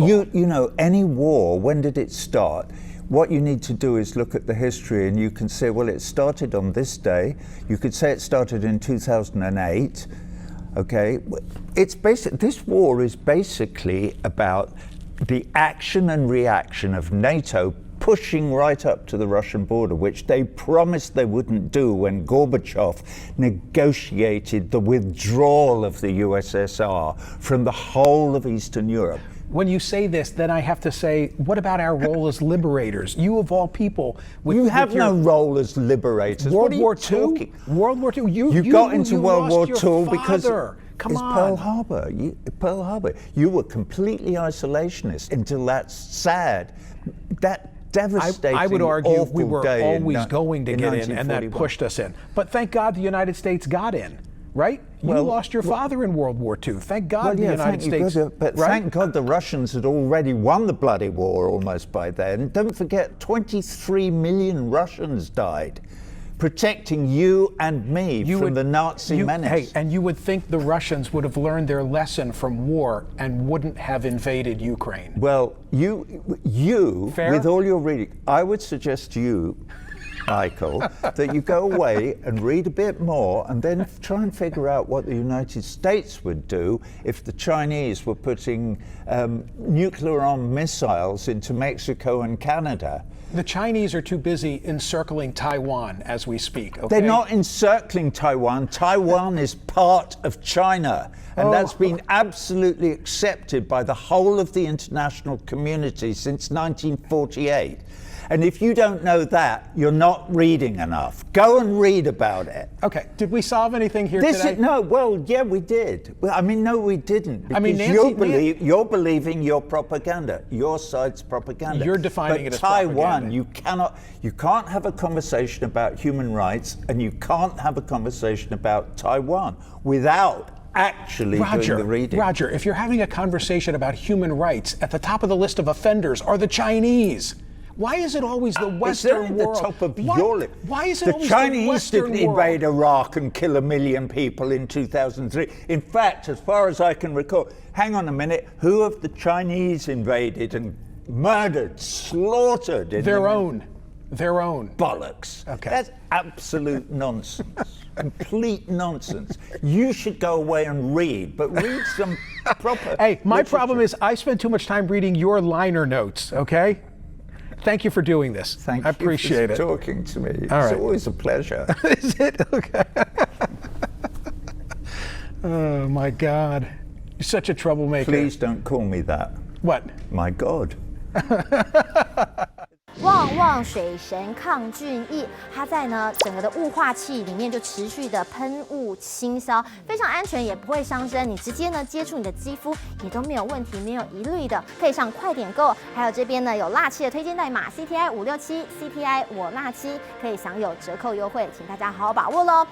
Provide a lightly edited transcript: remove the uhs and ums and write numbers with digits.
useful. You know, any war, when did it start? What you need to do is look at the history, and you can say, well, it started on this day. You could say it started in 2008. Okay, this war is basically about the action and reaction of NATO pushing right up to the Russian border, which they promised they wouldn't do when Gorbachev negotiated the withdrawal of the USSR from the whole of Eastern Europe. When you say this, then I have to say, what about our role as liberators? You of all people, you have no role as liberators. World War II. World War II. You got into World War II because Come it's on. Pearl Harbor. Pearl Harbor. You were completely isolationist until that sad, that devastating, I would argue we were always in, going to get in, and that pushed us in. But thank God the United States got in, right? You lost your father in World War II. Thank God the United States. But right? Thank God the Russians had already won the bloody war almost by then. Don't forget, 23 million Russians died, protecting you and me from the Nazi menace. Hey, and you would think the Russians would have learned their lesson from war and wouldn't have invaded Ukraine. Well, you Fair? With all your reading, I would suggest to you, Michael, that you go away and read a bit more and then try and figure out what the United States would do if the Chinese were putting nuclear-armed missiles into Mexico and Canada. The Chinese are too busy encircling Taiwan as we speak, okay? They're not encircling Taiwan. Taiwan is part of China. And that's been absolutely accepted by the whole of the international community since 1948. And if you don't know that, you're not reading enough. Go and read about it. Okay, did we solve anything here today? No, well, yeah, we did. Well, I mean, no, we didn't. I mean, you're believing your propaganda, your side's propaganda. You're defining it as Taiwan, propaganda. you can't have a conversation about human rights, and you can't have a conversation about Taiwan without actually doing the reading. Roger, if you're having a conversation about human rights, at the top of the list of offenders are the Chinese. Why is it always the Western world? At the top of your list. Why is it always the Chinese the Western didn't invade Iraq and kill 1 million people in 2003. In fact, as far as I can recall, hang on a minute, who have the Chinese invaded and murdered, slaughtered? Their own. Bollocks. Okay. That's absolute nonsense. Complete nonsense. You should go away and read, but read some proper Hey, my literature. problem is I spend too much time reading your liner notes, okay? Thank you for doing this. Thank I appreciate you for it. talking to me. All right. It's always a pleasure. Is it? Okay. Oh, my God. You're such a troublemaker. Please don't call me that. What? My God. 旺旺水神抗菌液，它在整个的雾化器里面就持续的喷雾清消，非常安全，也不会伤身。你直接接触你的肌肤也都没有问题，没有疑虑的。可以上快点购，还有这边有辣七的推荐代码 CTI567 CTI 我辣七，可以享有折扣优惠，请大家好好把握喽。